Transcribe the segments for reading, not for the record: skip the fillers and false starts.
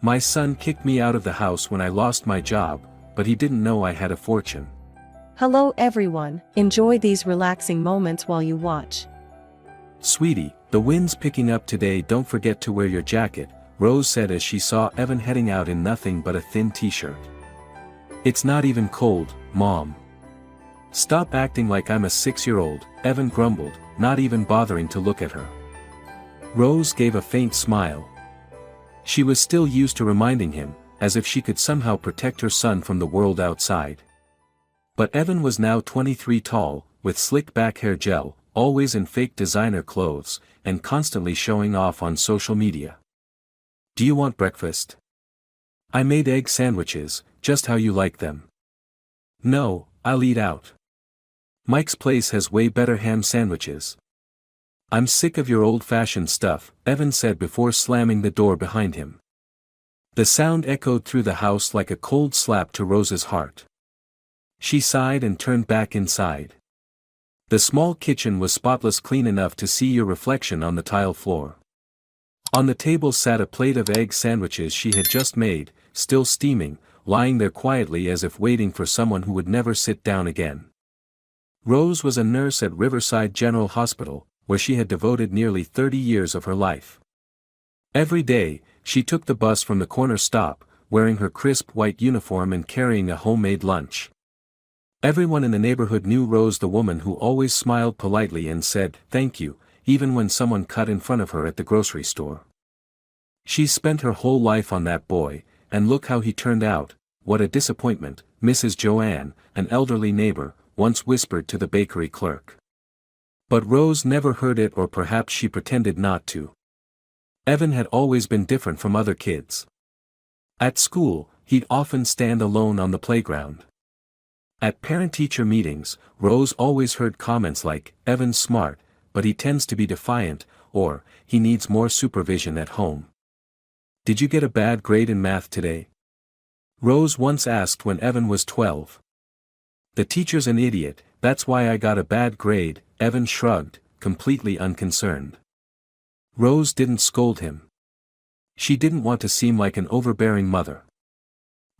My son kicked me out of the house when I lost my job, but he didn't know I had a fortune. Hello everyone, enjoy these relaxing moments while you watch. Sweetie, the wind's picking up today, don't forget to wear your jacket, Rose said as she saw Evan heading out in nothing but a thin t-shirt. It's not even cold, Mom. Stop acting like I'm a 6-year-old, Evan grumbled, not even bothering to look at her. Rose gave a faint smile. She was still used to reminding him, as if she could somehow protect her son from the world outside. But Evan was now 23 tall, with slick back hair gel, always in fake designer clothes, and constantly showing off on social media. Do you want breakfast? I made egg sandwiches, just how you like them. No, I'll eat out. Mike's place has way better ham sandwiches. I'm sick of your old-fashioned stuff, Evan said before slamming the door behind him. The sound echoed through the house like a cold slap to Rose's heart. She sighed and turned back inside. The small kitchen was spotless, clean enough to see your reflection on the tile floor. On the table sat a plate of egg sandwiches she had just made, still steaming, lying there quietly as if waiting for someone who would never sit down again. Rose was a nurse at Riverside General Hospital, where she had devoted nearly 30 years of her life. Every day, she took the bus from the corner stop, wearing her crisp white uniform and carrying a homemade lunch. Everyone in the neighborhood knew Rose, the woman who always smiled politely and said, "Thank you," even when someone cut in front of her at the grocery store. She spent her whole life on that boy, and look how he turned out, what a disappointment, Mrs. Joanne, an elderly neighbor, once whispered to the bakery clerk. But Rose never heard it, or perhaps she pretended not to. Evan had always been different from other kids. At school, he'd often stand alone on the playground. At parent-teacher meetings, Rose always heard comments like, "Evan's smart, but he tends to be defiant," or, "He needs more supervision at home." "Did you get a bad grade in math today?" Rose once asked when Evan was 12. "The teacher's an idiot, that's why I got a bad grade," Evan shrugged, completely unconcerned. Rose didn't scold him. She didn't want to seem like an overbearing mother.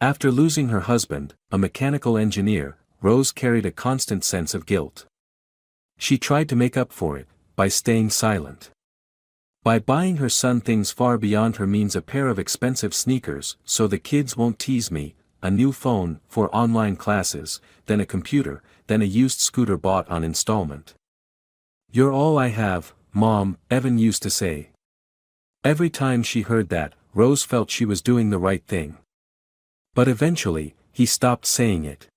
After losing her husband, a mechanical engineer, Rose carried a constant sense of guilt. She tried to make up for it, by staying silent. By buying her son things far beyond her means, a pair of expensive sneakers, so the kids won't tease me, a new phone, for online classes, then a computer, then a used scooter bought on installment. "You're all I have, Mom," Evan used to say. Every time she heard that, Rose felt she was doing the right thing. But eventually, he stopped saying it.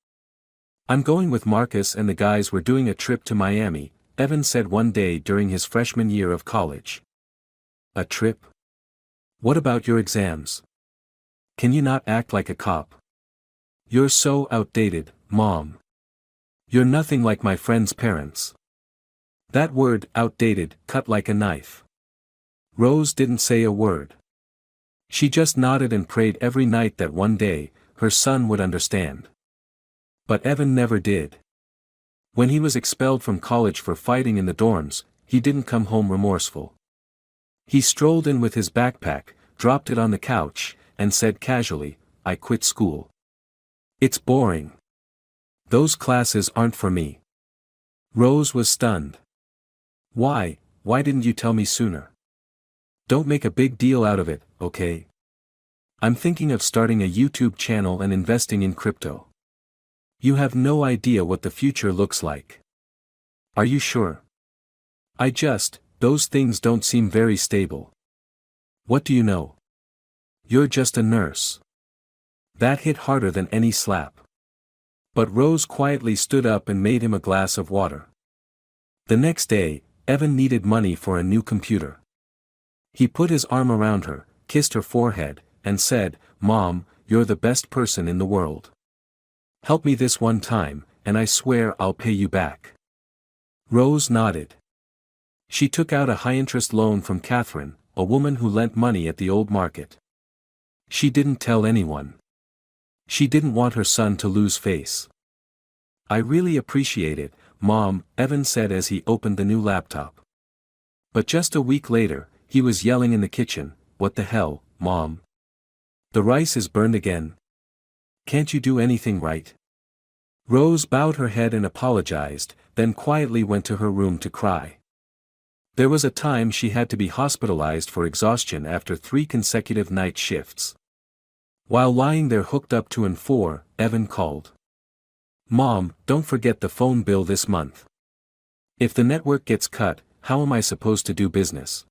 "I'm going with Marcus and the guys, we're doing a trip to Miami," Evan said one day during his freshman year of college. "A trip? What about your exams? Can you not act like a cop? You're so outdated, Mom. You're nothing like my friend's parents." That word, outdated, cut like a knife. Rose didn't say a word. She just nodded and prayed every night that one day, her son would understand. But Evan never did. When he was expelled from college for fighting in the dorms, he didn't come home remorseful. He strolled in with his backpack, dropped it on the couch, and said casually, "I quit school. It's boring. Those classes aren't for me." Rose was stunned. Why didn't you tell me sooner?" "Don't make a big deal out of it, okay? I'm thinking of starting a YouTube channel and investing in crypto. You have no idea what the future looks like." "Are you sure?" Those things don't seem very stable." "What do you know? You're just a nurse." That hit harder than any slap. But Rose quietly stood up and made him a glass of water. The next day, Evan needed money for a new computer. He put his arm around her, kissed her forehead, and said, "Mom, you're the best person in the world. Help me this one time, and I swear I'll pay you back." Rose nodded. She took out a high-interest loan from Catherine, a woman who lent money at the old market. She didn't tell anyone. She didn't want her son to lose face. "I really appreciate it, Mom," Evan said as he opened the new laptop. But just a week later, he was yelling in the kitchen, "What the hell, Mom? The rice is burned again. Can't you do anything right? Rose bowed her head and apologized, then quietly went to her room to cry. There was a time she had to be hospitalized for exhaustion after 3 consecutive night shifts. While lying there hooked up to and 4, Evan called. "Mom, don't forget the phone bill this month. If the network gets cut, how am I supposed to do business?"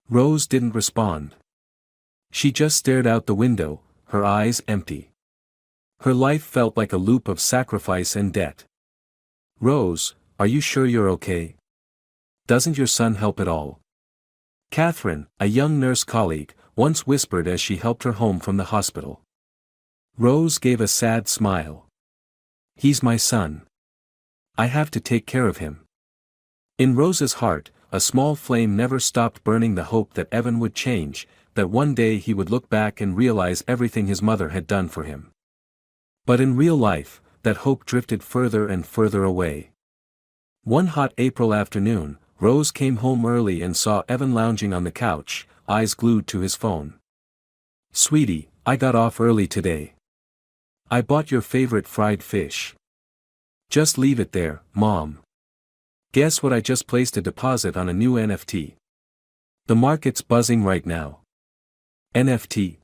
Rose didn't respond. She just stared out the window, her eyes empty. Her life felt like a loop of sacrifice and debt. "Rose, are you sure you're okay? Doesn't your son help at all?" Catherine, a young nurse colleague, once whispered as she helped her home from the hospital. Rose gave a sad smile. "He's my son. I have to take care of him." In Rose's heart, a small flame never stopped burning, the hope that Evan would change, that one day he would look back and realize everything his mother had done for him. But in real life, that hope drifted further and further away. One hot April afternoon, Rose came home early and saw Evan lounging on the couch, eyes glued to his phone. "Sweetie, I got off early today. I bought your favorite fried fish." "Just leave it there, Mom. Guess what? I just placed a deposit on a new NFT. The market's buzzing right now." "NFT?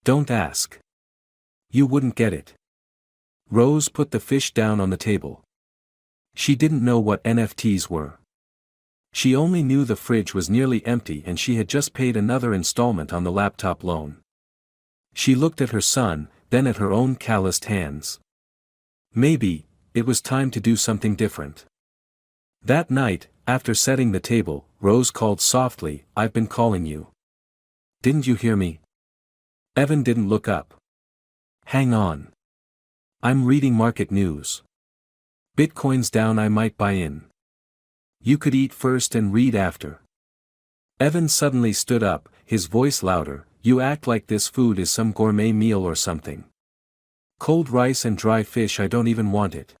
Don't ask. You wouldn't get it." Rose put the fish down on the table. She didn't know what NFTs were. She only knew the fridge was nearly empty and she had just paid another installment on the laptop loan. She looked at her son, then at her own calloused hands. Maybe it was time to do something different. That night, after setting the table, Rose called softly, "I've been calling you. Didn't you hear me?" Evan didn't look up. "Hang on. I'm reading market news. Bitcoin's down, I might buy in. You could eat first and read after." Evan suddenly stood up, his voice louder. "You act like this food is some gourmet meal or something. Cold rice and dry fish, I don't even want it.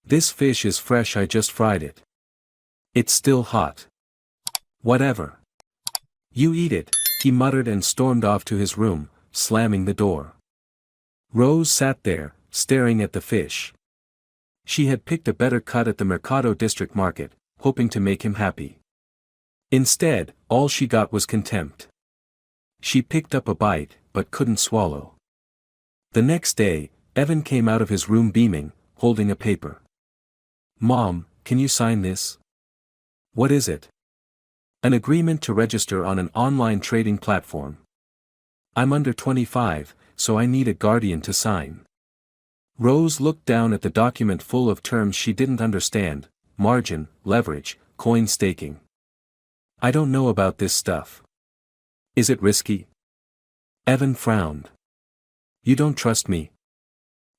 This fish is fresh, I just fried it. It's still hot. Whatever. You eat it," he muttered and stormed off to his room, slamming the door. Rose sat there, staring at the fish. She had picked a better cut at the Mercado District Market, hoping to make him happy. Instead, all she got was contempt. She picked up a bite, but couldn't swallow. The next day, Evan came out of his room beaming, holding a paper. "Mom, can you sign this?" "What is it?" "An agreement to register on an online trading platform. I'm under 25, so I need a guardian to sign." Rose looked down at the document full of terms she didn't understand: margin, leverage, coin staking. "I don't know about this stuff. Is it risky?" Evan frowned. "You don't trust me?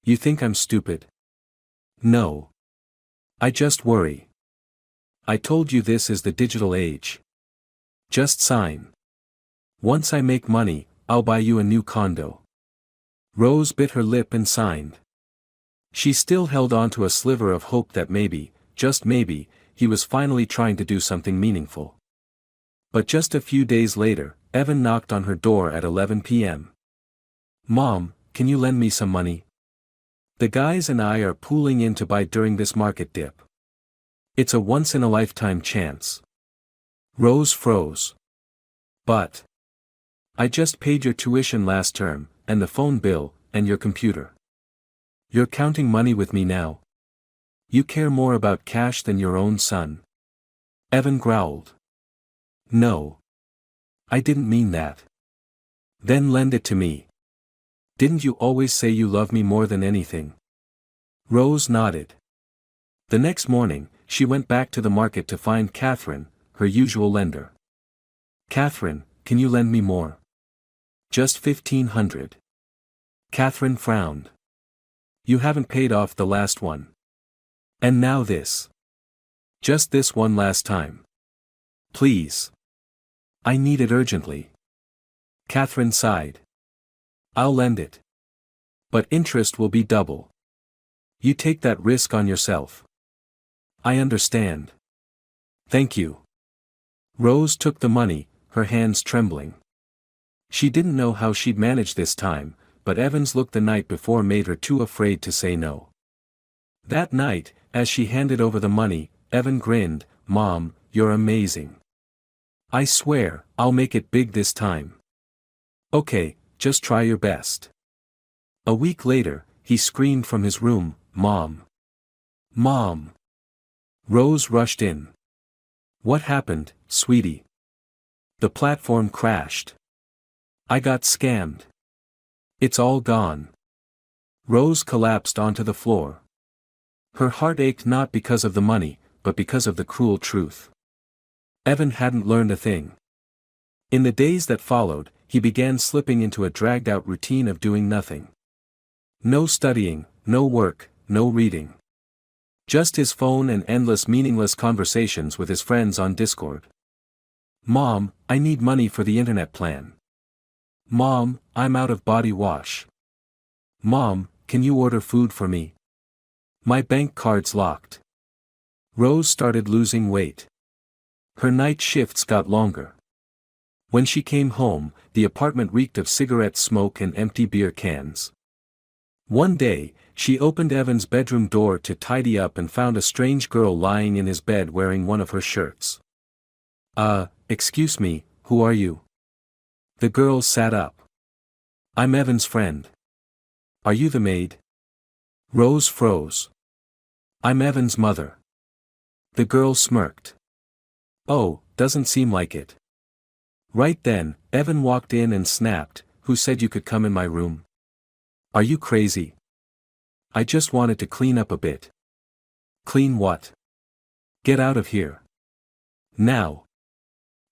You think I'm stupid?" "No. I just worry. I told you this is the digital age. Just sign. Once I make money, I'll buy you a new condo." Rose bit her lip and signed. She still held on to a sliver of hope that maybe, just maybe, he was finally trying to do something meaningful. But just a few days later, Evan knocked on her door at 11 p.m. "Mom, can you lend me some money? The guys and I are pooling in to buy during this market dip. It's a once-in-a-lifetime chance." Rose froze. "But I just paid your tuition last term, and the phone bill, and your computer. You're counting money with me now? You care more about cash than your own son." Evan growled. "No. I didn't mean that." "Then lend it to me. Didn't you always say you love me more than anything?" Rose nodded. The next morning, she went back to the market to find Catherine, her usual lender. "Catherine, can you lend me more?" "Just 1,500. Catherine frowned. "You haven't paid off the last one. And now this. Just this one last time. Please. I need it urgently." Catherine sighed. "I'll lend it. But interest will be double. You take that risk on yourself." "I understand. Thank you." Rose took the money, her hands trembling. She didn't know how she'd manage this time, but Evan's look the night before made her too afraid to say no. That night, as she handed over the money, Evan grinned, "Mom, you're amazing. I swear, I'll make it big this time." "Okay, just try your best." A week later, he screamed from his room, "Mom! Mom!" Rose rushed in. "What happened, sweetie?" "The platform crashed. I got scammed. It's all gone." Rose collapsed onto the floor. Her heart ached not because of the money, but because of the cruel truth. Evan hadn't learned a thing. In the days that followed, he began slipping into a dragged-out routine of doing nothing. No studying, no work, no reading. Just his phone and endless meaningless conversations with his friends on Discord. "Mom, I need money for the internet plan." "Mom, I'm out of body wash." "Mom, can you order food for me? My bank card's locked." Rose started losing weight. Her night shifts got longer. When she came home, the apartment reeked of cigarette smoke and empty beer cans. One day, she opened Evan's bedroom door to tidy up and found a strange girl lying in his bed wearing one of her shirts. Excuse me, who are you?" The girl sat up. "I'm Evan's friend." "Are you the maid?" Rose froze. "I'm Evan's mother." The girl smirked. "Oh, doesn't seem like it." Right then, Evan walked in and snapped, "Who said you could come in my room? Are you crazy? I just wanted to clean up a bit." "Clean what? Get out of here. Now."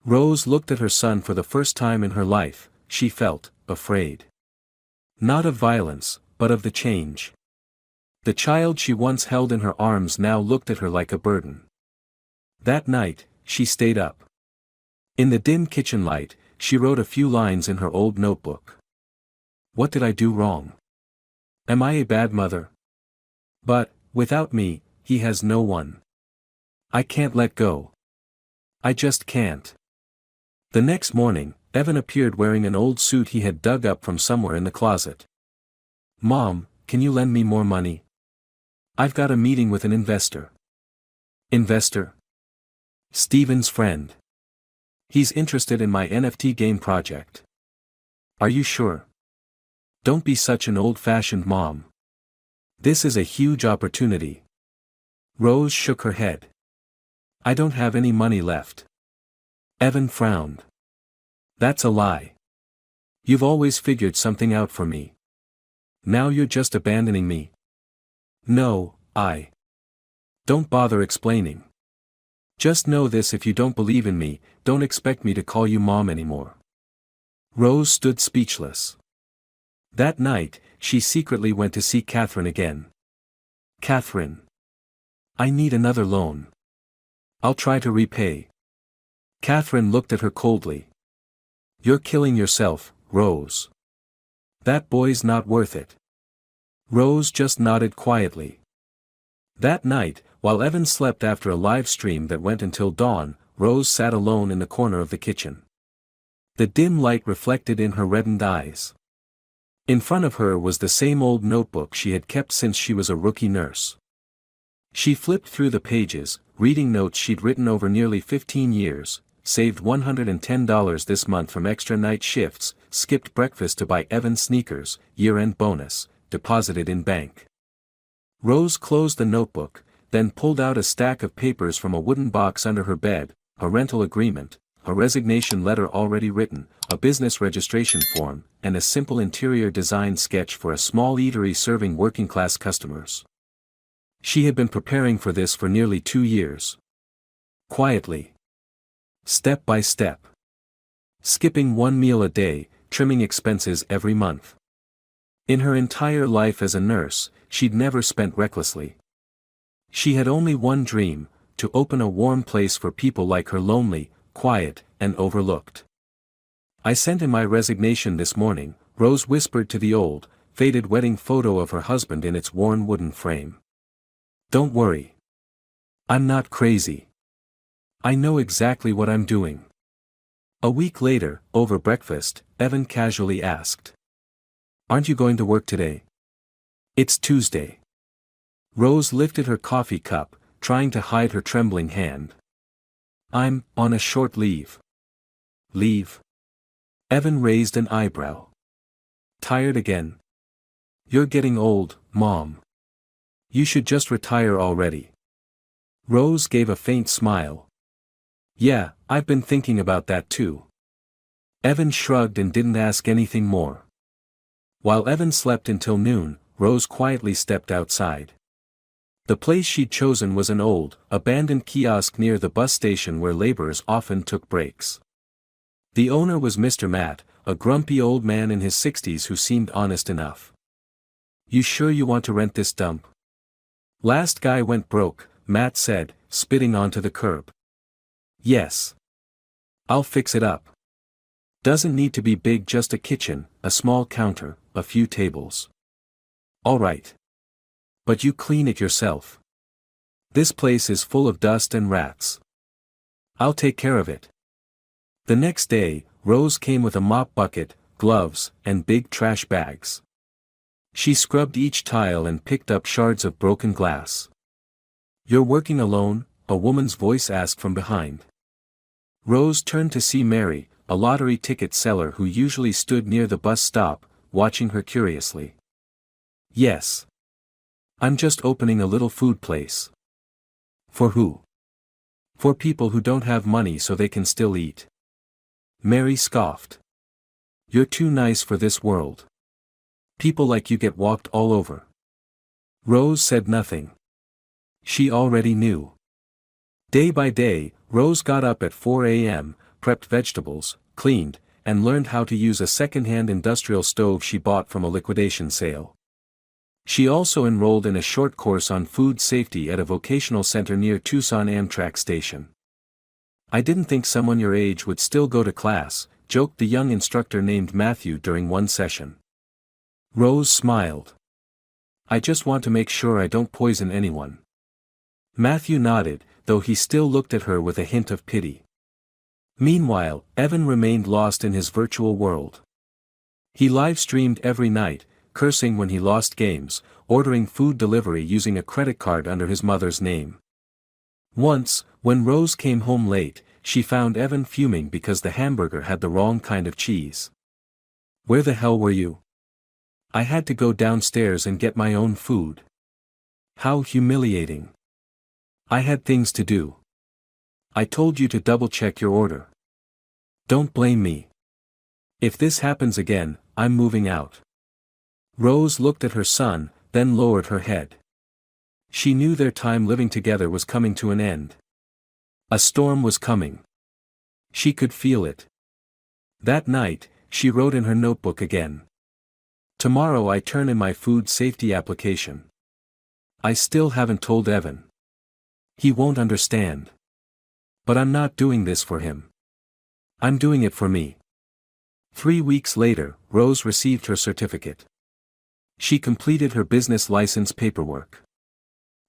Rose looked at her son for the first time in her life. She felt afraid. Not of violence, but of the change. The child she once held in her arms now looked at her like a burden. That night, she stayed up. In the dim kitchen light, she wrote a few lines in her old notebook. "What did I do wrong? Am I a bad mother? But, without me, he has no one. I can't let go. I just can't." The next morning, Evan appeared wearing an old suit he had dug up from somewhere in the closet. "Mom, can you lend me more money? I've got a meeting with an investor." "Investor?" "Steven's friend. He's interested in my NFT game project." "Are you sure? Don't be such an old-fashioned mom. This is a huge opportunity." Rose shook her head. "I don't have any money left." Evan frowned. "That's a lie. You've always figured something out for me. Now you're just abandoning me." "No, I don't bother explaining. Just know this: if you don't believe in me, don't expect me to call you mom anymore." Rose stood speechless. That night, she secretly went to see Catherine again. "Catherine. I need another loan. I'll try to repay." Catherine looked at her coldly. "You're killing yourself, Rose. That boy's not worth it." Rose just nodded quietly. That night, while Evan slept after a live stream that went until dawn, Rose sat alone in the corner of the kitchen. The dim light reflected in her reddened eyes. In front of her was the same old notebook she had kept since she was a rookie nurse. She flipped through the pages, reading notes she'd written over nearly 15 years, saved $110 this month from extra night shifts, skipped breakfast to buy Evan sneakers, year-end bonus, deposited in bank. Rose closed the notebook, then pulled out a stack of papers from a wooden box under her bed, a rental agreement, a resignation letter already written, a business registration form, and a simple interior design sketch for a small eatery serving working-class customers. She had been preparing for this for nearly 2 years. Quietly. Step by step. Skipping one meal a day, trimming expenses every month. In her entire life as a nurse, she'd never spent recklessly. She had only one dream: to open a warm place for people like her, lonely, quiet, and overlooked. "I sent in my resignation this morning," Rose whispered to the old, faded wedding photo of her husband in its worn wooden frame. "Don't worry. I'm not crazy. I know exactly what I'm doing." A week later, over breakfast, Evan casually asked. "Aren't you going to work today?" "It's Tuesday." Rose lifted her coffee cup, trying to hide her trembling hand. "I'm on a short leave." "Leave?" Evan raised an eyebrow. "Tired again?" "You're getting old, Mom. You should just retire already." Rose gave a faint smile. "Yeah, I've been thinking about that too." Evan shrugged and didn't ask anything more. While Evan slept until noon, Rose quietly stepped outside. The place she'd chosen was an old, abandoned kiosk near the bus station where laborers often took breaks. The owner was Mr. Matt, a grumpy old man in his 60s who seemed honest enough. "You sure you want to rent this dump?" "Last guy went broke," Matt said, spitting onto the curb. "Yes. I'll fix it up. Doesn't need to be big, just a kitchen, a small counter, a few tables." "All right. But you clean it yourself. This place is full of dust and rats." "I'll take care of it." The next day, Rose came with a mop bucket, gloves, and big trash bags. She scrubbed each tile and picked up shards of broken glass. "You're working alone?" a woman's voice asked from behind. Rose turned to see Mary, a lottery ticket seller who usually stood near the bus stop, watching her curiously. "Yes. I'm just opening a little food place." "For who?" "For people who don't have money so they can still eat." Mary scoffed. "You're too nice for this world. People like you get walked all over." Rose said nothing. She already knew. Day by day, Rose got up at 4 a.m., prepped vegetables, cleaned, and learned how to use a second-hand industrial stove she bought from a liquidation sale. She also enrolled in a short course on food safety at a vocational center near Tucson Amtrak station. "I didn't think someone your age would still go to class," joked the young instructor named Matthew during one session. Rose smiled. "I just want to make sure I don't poison anyone." Matthew nodded, though he still looked at her with a hint of pity. Meanwhile, Evan remained lost in his virtual world. He live-streamed every night, cursing when he lost games, ordering food delivery using a credit card under his mother's name. Once, when Rose came home late, she found Evan fuming because the hamburger had the wrong kind of cheese. "Where the hell were you?" "I had to go downstairs and get my own food." "How humiliating." "I had things to do." "I told you to double-check your order." "Don't blame me. If this happens again, I'm moving out." Rose looked at her son, then lowered her head. She knew their time living together was coming to an end. A storm was coming. She could feel it. That night, she wrote in her notebook again. "Tomorrow I turn in my food safety application." I still haven't told Evan. He won't understand. But I'm not doing this for him. I'm doing it for me. 3 weeks later, Rose received her certificate. She completed her business license paperwork.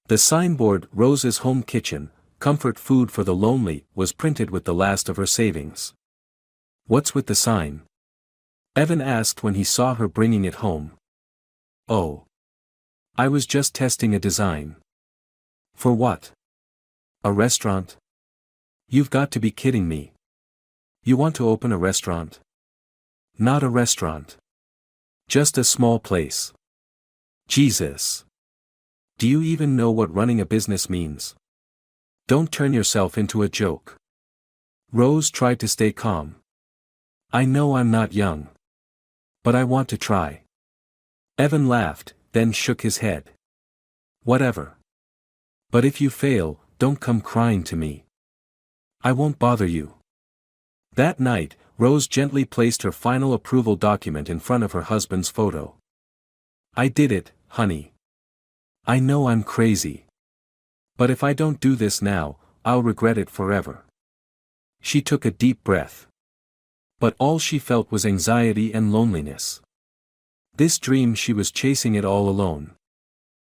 The signboard, "Rose's Home Kitchen, Comfort Food for the Lonely," was printed with the last of her savings. "What's with the sign?" Evan asked when he saw her bringing it home. "Oh. I was just testing a design." "For what? A restaurant?" "You've got to be kidding me. You want to open a restaurant?" "Not a restaurant. Just a small place." Jesus. Do you even know what running a business means? Don't turn yourself into a joke. Rose tried to stay calm. "I know I'm not young. But I want to try." Evan laughed, then shook his head. "Whatever. But if you fail, don't come crying to me. I won't bother you." That night, Rose gently placed her final approval document in front of her husband's photo. "I did it, honey. I know I'm crazy. But if I don't do this now, I'll regret it forever." She took a deep breath. But all she felt was anxiety and loneliness. This dream, she was chasing it all alone.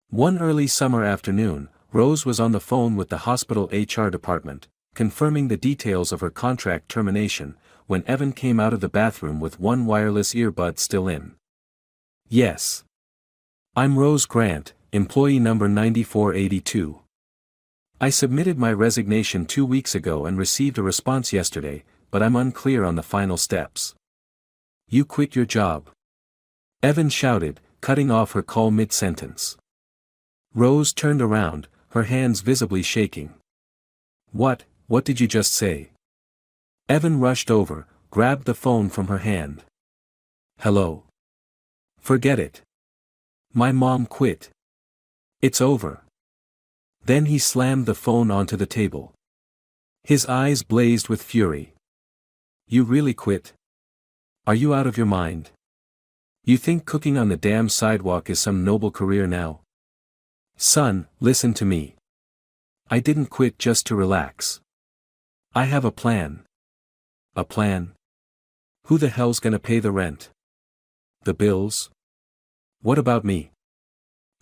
One early summer afternoon, Rose was on the phone with the hospital HR department, confirming the details of her contract termination, when Evan came out of the bathroom with one wireless earbud still in. Yes. I'm Rose Grant, employee number 9482. I submitted my resignation 2 weeks ago and received a response yesterday, but I'm unclear on the final steps. You quit your job? Evan shouted, cutting off her call mid-sentence. Rose turned around, her hands visibly shaking. What did you just say? Evan rushed over, grabbed the phone from her hand. Hello? Forget it. My mom quit. It's over. Then he slammed the phone onto the table. His eyes blazed with fury. You really quit? Are you out of your mind? You think cooking on the damn sidewalk is some noble career now? Son, listen to me. I didn't quit just to relax. I have a plan. A plan? Who the hell's gonna pay the rent? The bills? What about me?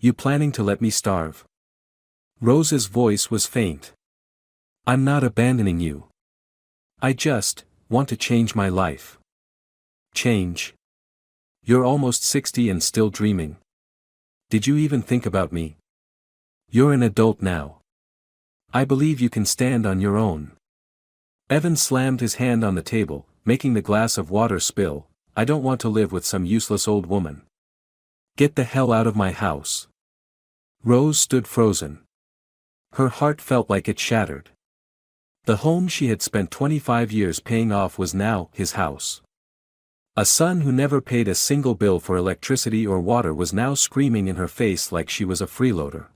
You planning to let me starve? Rose's voice was faint. I'm not abandoning you. I just want to change my life. Change? You're almost 60 and still dreaming. Did you even think about me? You're an adult now. I believe you can stand on your own. Evan slammed his hand on the table, making the glass of water spill. I don't want to live with some useless old woman. Get the hell out of my house. Rose stood frozen. Her heart felt like it shattered. The home she had spent 25 years paying off was now his house. A son who never paid a single bill for electricity or water was now screaming in her face like she was a freeloader.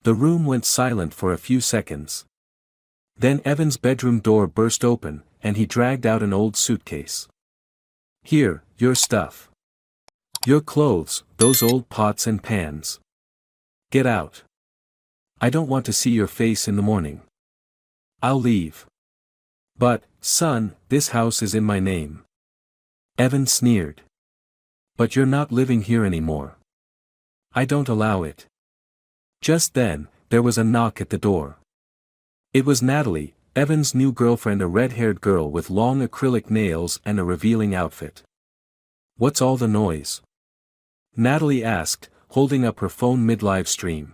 The room went silent for a few seconds. Then Evan's bedroom door burst open, and he dragged out an old suitcase. Here, your stuff. Your clothes, those old pots and pans. Get out. I don't want to see your face in the morning. I'll leave. But, son, this house is in my name. Evan sneered. But you're not living here anymore. I don't allow it. Just then, there was a knock at the door. It was Natalie, Evan's new girlfriend, a red-haired girl with long acrylic nails and a revealing outfit. What's all the noise? Natalie asked, holding up her phone mid-live stream.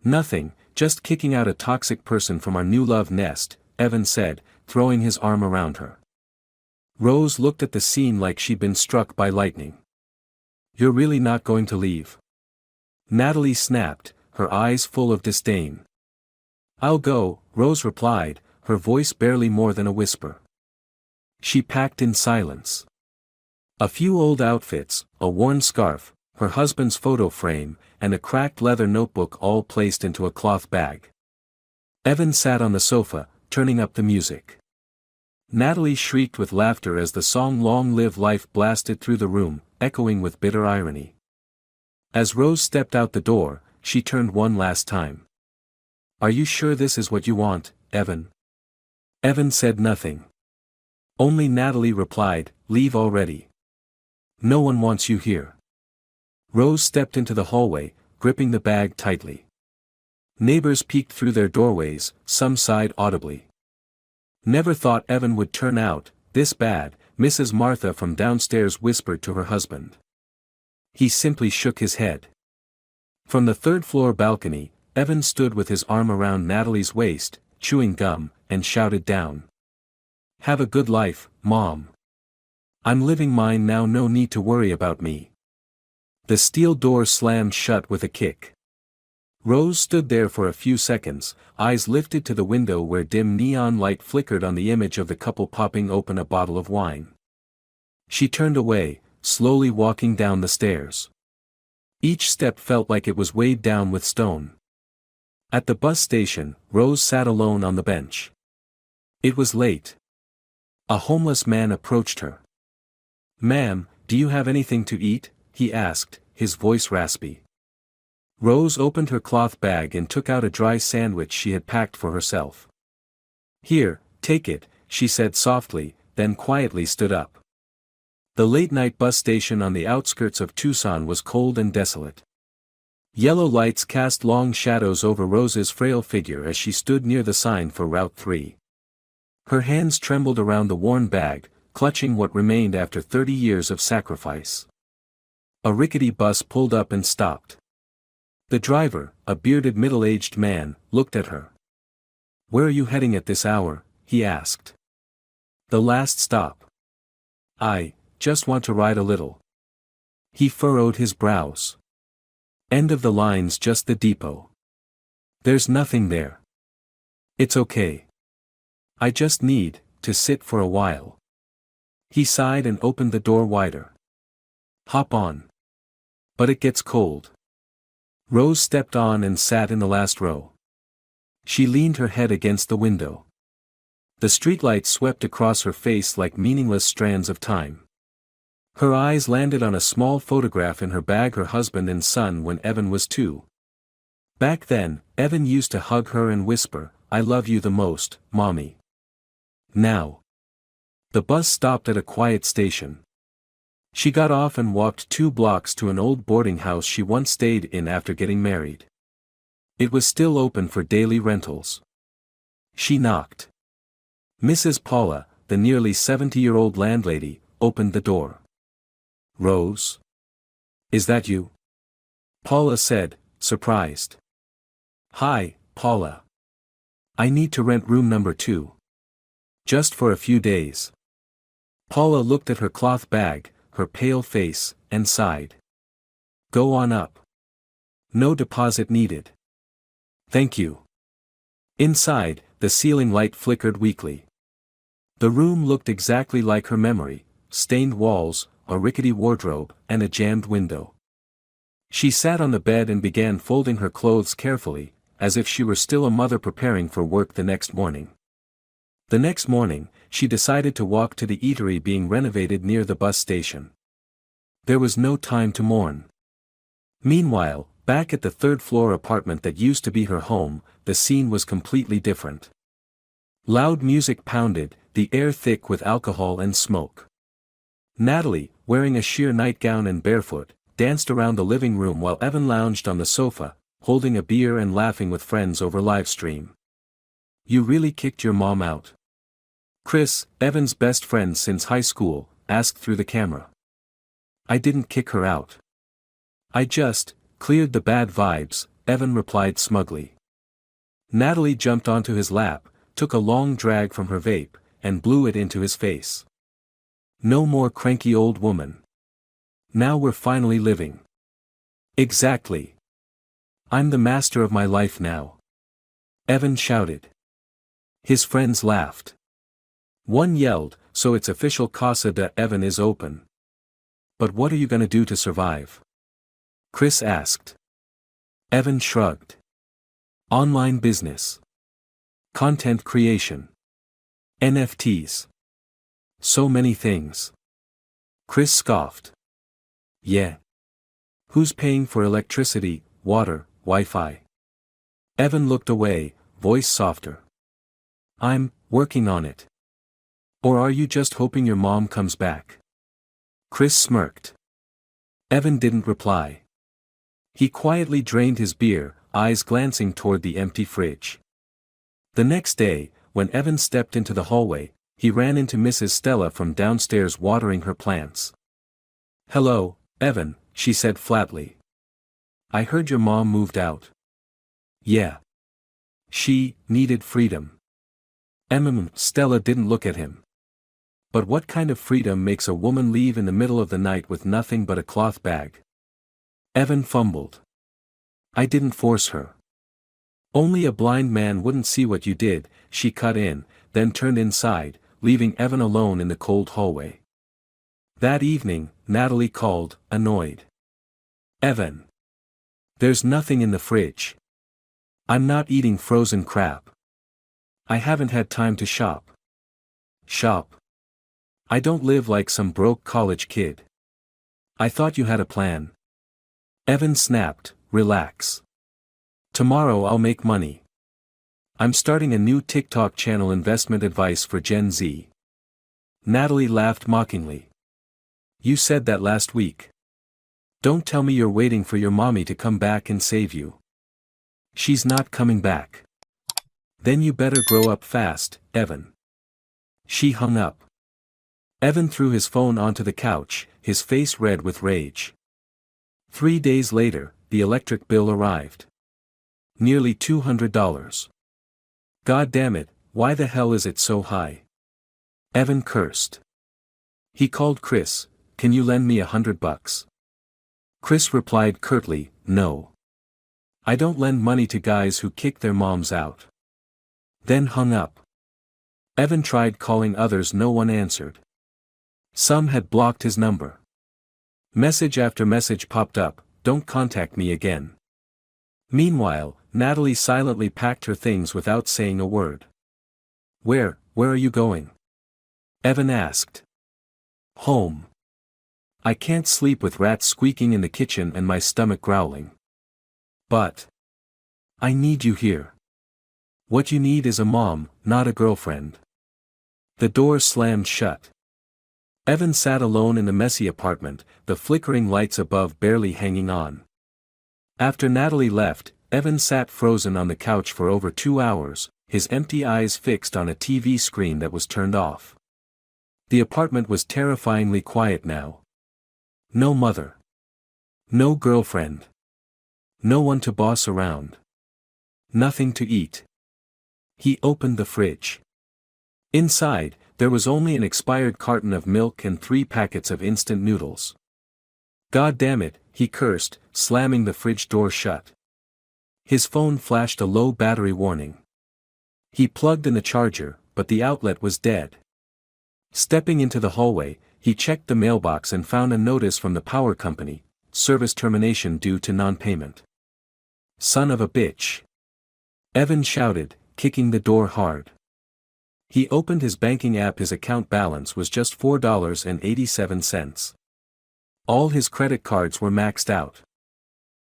Nothing, just kicking out a toxic person from our new love nest, Evan said, throwing his arm around her. Rose looked at the scene like she'd been struck by lightning. You're really not going to leave? Natalie snapped, her eyes full of disdain. I'll go, Rose replied, her voice barely more than a whisper. She packed in silence. A few old outfits, a worn scarf, her husband's photo frame, and a cracked leather notebook all placed into a cloth bag. Evan sat on the sofa, turning up the music. Natalie shrieked with laughter as the song Long Live Life blasted through the room, echoing with bitter irony. As Rose stepped out the door, she turned one last time. Are you sure this is what you want, Evan? Evan said nothing. Only Natalie replied, leave already. No one wants you here. Rose stepped into the hallway, gripping the bag tightly. Neighbors peeked through their doorways, some sighed audibly. Never thought Evan would turn out this bad, Mrs. Martha from downstairs whispered to her husband. He simply shook his head. From the third-floor balcony, Evan stood with his arm around Natalie's waist, chewing gum, and shouted down. Have a good life, Mom. I'm living mine now, no need to worry about me. The steel door slammed shut with a kick. Rose stood there for a few seconds, eyes lifted to the window where dim neon light flickered on the image of the couple popping open a bottle of wine. She turned away, slowly walking down the stairs. Each step felt like it was weighed down with stone. At the bus station, Rose sat alone on the bench. It was late. A homeless man approached her. Ma'am, do you have anything to eat? He asked, his voice raspy. Rose opened her cloth bag and took out a dry sandwich she had packed for herself. Here, take it, she said softly, then quietly stood up. The late-night bus station on the outskirts of Tucson was cold and desolate. Yellow lights cast long shadows over Rose's frail figure as she stood near the sign for Route 3. Her hands trembled around the worn bag, clutching what remained after 30 years of sacrifice. A rickety bus pulled up and stopped. The driver, a bearded middle-aged man, looked at her. "Where are you heading at this hour?" he asked. "The last stop. I just want to ride a little." He furrowed his brows. "End of the line's just the depot. There's nothing there. It's okay. I just need to sit for a while." He sighed and opened the door wider. "Hop on. But it gets cold." Rose stepped on and sat in the last row. She leaned her head against the window. The streetlight swept across her face like meaningless strands of time. Her eyes landed on a small photograph in her bag, her husband and son when Evan was 2. Back then, Evan used to hug her and whisper, "I love you the most, Mommy." Now. The bus stopped at a quiet station. She got off and walked 2 blocks to an old boarding house she once stayed in after getting married. It was still open for daily rentals. She knocked. Mrs. Paula, the nearly 70-year-old landlady, opened the door. "Rose? Is that you?" Paula said, surprised. "Hi, Paula. I need to rent room number 2. Just for a few days." Paula looked at her cloth bag, her pale face, and sighed. "Go on up. No deposit needed." "Thank you." Inside, the ceiling light flickered weakly. The room looked exactly like her memory: stained walls, a rickety wardrobe, and a jammed window. She sat on the bed and began folding her clothes carefully, as if she were still a mother preparing for work the next morning. The next morning, she decided to walk to the eatery being renovated near the bus station. There was no time to mourn. Meanwhile, back at the 3rd-floor apartment that used to be her home, the scene was completely different. Loud music pounded, the air thick with alcohol and smoke. Natalie, wearing a sheer nightgown and barefoot, danced around the living room while Evan lounged on the sofa, holding a beer and laughing with friends over livestream. "You really kicked your mom out?" Chris, Evan's best friend since high school, asked through the camera. "I didn't kick her out. I just cleared the bad vibes," Evan replied smugly. Natalie jumped onto his lap, took a long drag from her vape, and blew it into his face. "No more cranky old woman. Now we're finally living." "Exactly. I'm the master of my life now," Evan shouted. His friends laughed. One yelled, "So it's official, Casa de Evan is open." "But what are you gonna do to survive?" Chris asked. Evan shrugged. "Online business. Content creation. NFTs. So many things." Chris scoffed. "Yeah. Who's paying for electricity, water, Wi-Fi?" Evan looked away, voice softer. "I'm working on it. Or are you just hoping your mom comes back?" Chris smirked. Evan didn't reply. He quietly drained his beer, eyes glancing toward the empty fridge. The next day, when Evan stepped into the hallway, he ran into Mrs. Stella from downstairs watering her plants. "Hello, Evan," she said flatly. "I heard your mom moved out." "Yeah. She needed freedom." Stella didn't look at him. "But what kind of freedom makes a woman leave in the middle of the night with nothing but a cloth bag?" Evan fumbled. "I didn't force her. Only a blind man wouldn't see what you did," she cut in, then turned inside, leaving Evan alone in the cold hallway. That evening, Natalie called, annoyed. "Evan. There's nothing in the fridge. I'm not eating frozen crap. I haven't had time to shop." "Shop? I don't live like some broke college kid. I thought you had a plan." Evan snapped, "Relax. Tomorrow I'll make money. I'm starting a new TikTok channel, investment advice for Gen Z." Natalie laughed mockingly. "You said that last week. Don't tell me you're waiting for your mommy to come back and save you." "She's not coming back." "Then you better grow up fast, Evan. She hung up. Evan threw his phone onto the couch, his face red with rage. 3 days later, the electric bill arrived. Nearly $200. God damn it, why the hell is it so high? Evan cursed. He called Chris, "Can you lend me $100? Chris replied curtly, "No. I don't lend money to guys who kick their moms out." Then hung up. Evan tried calling others, no one answered. Some had blocked his number. Message after message popped up, "Don't contact me again." Meanwhile, Natalie silently packed her things without saying a word. Where are you going?" Evan asked. "Home. I can't sleep with rats squeaking in the kitchen and my stomach growling. But I need you here. What you need is a mom, not a girlfriend." The door slammed shut. Evan sat alone in the messy apartment, the flickering lights above barely hanging on. After Natalie left, Evan sat frozen on the couch for over 2 hours, his empty eyes fixed on a TV screen that was turned off. The apartment was terrifyingly quiet now. No mother. No girlfriend. No one to boss around. Nothing to eat. He opened the fridge. Inside, there was only an expired carton of milk and 3 packets of instant noodles. God damn it, he cursed, slamming the fridge door shut. His phone flashed a low battery warning. He plugged in the charger, but the outlet was dead. Stepping into the hallway, he checked the mailbox and found a notice from the power company, "Service termination due to non-payment." Son of a bitch. Evan shouted, kicking the door hard. He opened his banking app. His account balance was just $4.87. All his credit cards were maxed out.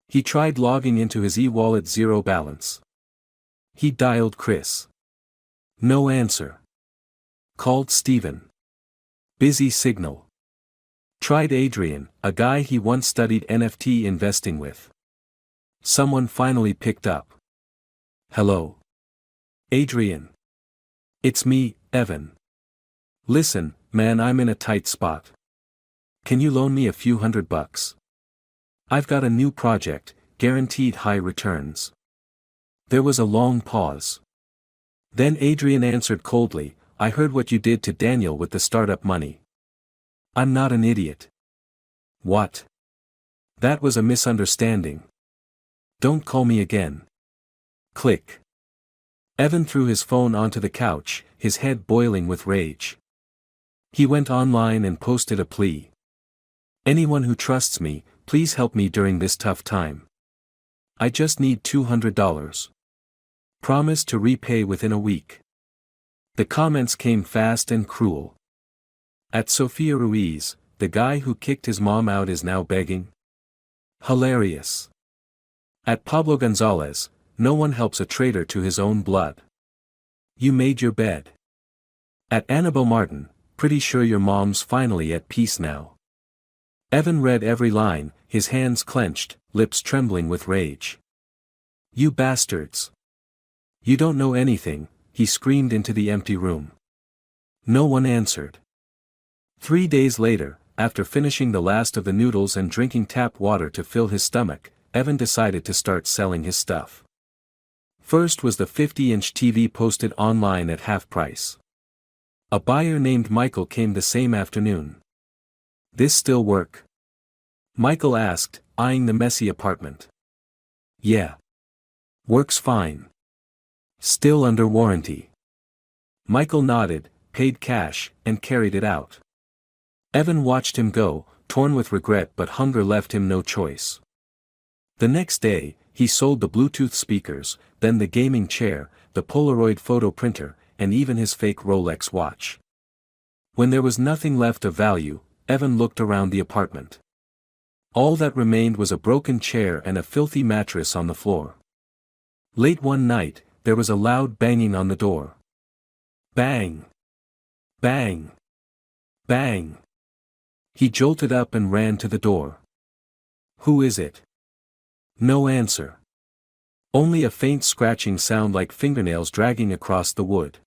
He tried logging into his e-wallet, zero balance. He dialed Chris. No answer. Called Steven. Busy signal. Tried Adrian, a guy he once studied NFT investing with. Someone finally picked up. "Hello. Adrian. It's me, Evan. Listen, man, I'm in a tight spot. Can you loan me a few $100? I've got a new project, guaranteed high returns." There was a long pause. Then Adrian answered coldly, "I heard what you did to Daniel with the startup money. I'm not an idiot." "What?" "That was a misunderstanding. Don't call me again." Click. Evan threw his phone onto the couch, his head boiling with rage. He went online and posted a plea. "Anyone who trusts me, please help me during this tough time. I just need $200. Promise to repay within a week." The comments came fast and cruel. At Sofia Ruiz, the guy who kicked his mom out is now begging. Hilarious. At Pablo Gonzalez, no one helps a traitor to his own blood. You made your bed. At Annabelle Martin, pretty sure your mom's finally at peace now. Evan read every line, his hands clenched, lips trembling with rage. You bastards. You don't know anything, he screamed into the empty room. No one answered. 3 days later, after finishing the last of the noodles and drinking tap water to fill his stomach, Evan decided to start selling his stuff. First was the 50-inch TV posted online at half price. A buyer named Michael came the same afternoon. This still work? Michael asked, eyeing the messy apartment. Yeah. Works fine. Still under warranty. Michael nodded, paid cash, and carried it out. Evan watched him go, torn with regret, but hunger left him no choice. The next day, he sold the Bluetooth speakers, then the gaming chair, the Polaroid photo printer, and even his fake Rolex watch. When there was nothing left of value, Evan looked around the apartment. All that remained was a broken chair and a filthy mattress on the floor. Late one night, there was a loud banging on the door. Bang! Bang! Bang! He jolted up and ran to the door. Who is it? No answer. Only a faint scratching sound like fingernails dragging across the wood.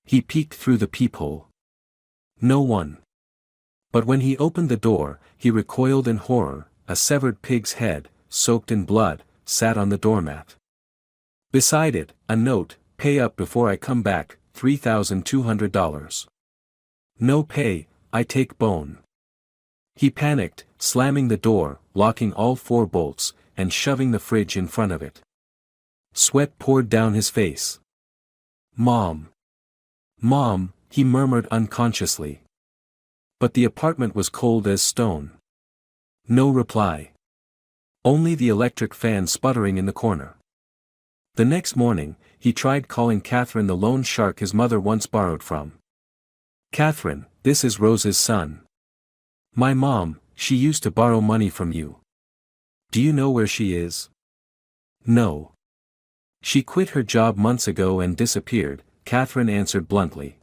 He peeked through the peephole. No one. But when he opened the door, he recoiled in horror. A severed pig's head, soaked in blood, sat on the doormat. Beside it, a note, "Pay up before I come back, $3,200. No pay, I take bone." He panicked, slamming the door, locking all 4 bolts, and shoving the fridge in front of it. Sweat poured down his face. "Mom. Mom," he murmured unconsciously. But the apartment was cold as stone. No reply. Only the electric fan sputtering in the corner. The next morning, he tried calling Catherine, the loan shark his mother once borrowed from. "Catherine, this is Rose's son. My mom, she used to borrow money from you. Do you know where she is?" "No. She quit her job months ago and disappeared," Catherine answered bluntly.